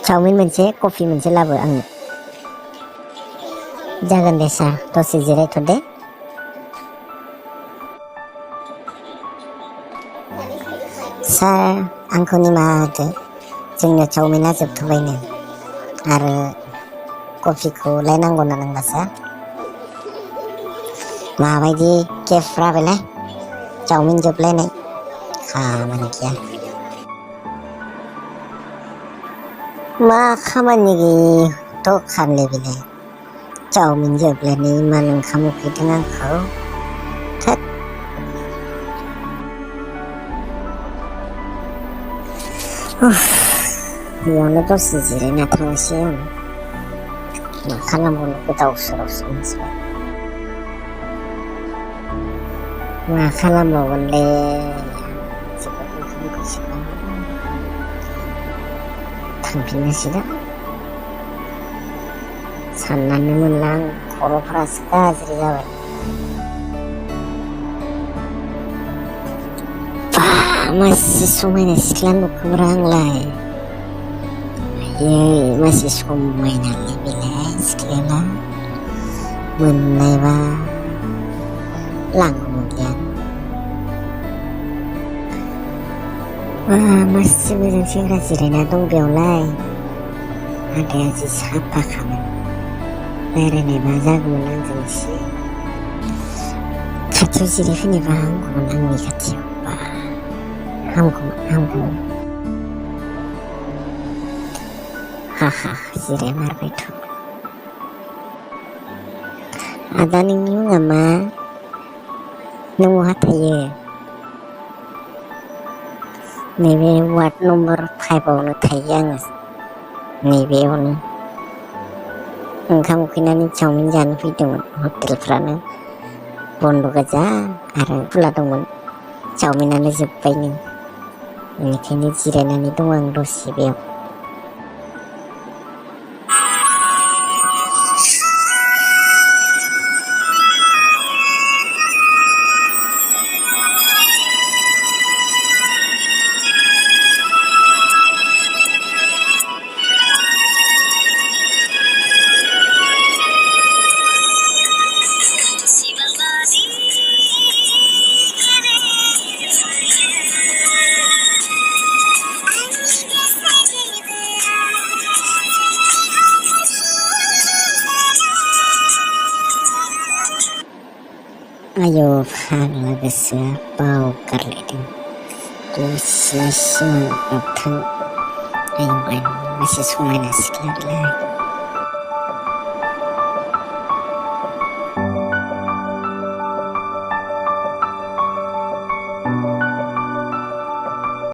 Chowmein मोनसे कफि मोनसे लाबो आंनो। जागोन दे सार, दसे जिरायथ'दे। सार, आंखौ निमाहा होदो, जोंनियाव चावमिना जोबथ'बायनो आरो कफिखौलाय नांगौना नांला सार? माबायदि केफरा बेलाय चावमिन जोबलायनाय खामानि गैया। मा खामानि गैयिथ' खालामले बेलाय चावमिन जोबलायनाय इमान ओंखाम उखैदों आंखौ। थोद। बेयावनो दसे जिरायना थांनोसै आं। मा खालामबावनो गोदाव सोरावसो मोनजोब्बाय। मा खालामबावगोनलै, जोबोद ओंखाम उखैसोबाय। थांफिननोसै दा। साननानै मोनला आं, खर'फोरासो गाज्रि जाबाय। मासे समायना सिख्ला नुखोब्रा आंलाय। आयै, मासे समायनालै बेलाय सिख्लाया। मोननायबा लांगौमोनलै आं। मासे मोजां सेंग्रा जिरायना दं बेयावलाय। आदाया जि साफाखामोन, रायज्लायनायबा जागौमोन आंजों एसे। खाथियाव जिरायफैनायबा हामगौमोन, आंनि खाथियाव बा हामगौमोन। हा जिरायमारबायथ'। आदा, नोंनि मुङा मा? नों बहा थायो? नैबे वार्ड नम्बर 5आवनो थायो आङो, नैबेयावनो। ओंखाम उखैनानै चावमिन जानो फैदोंमोन। हटेलफ्रानो बन्द' गोजा आरो खुला दंमोन। चावमिनानो जोब्बायनो, बेनिखायनो जिरायनानै दं आं दसे बेयाव। आयौ फाग्ला, गोसोआ बावगारलायदों। दसेनो सिमां मोगथां। आयौ मासे समायना सिख्ला बेलाय।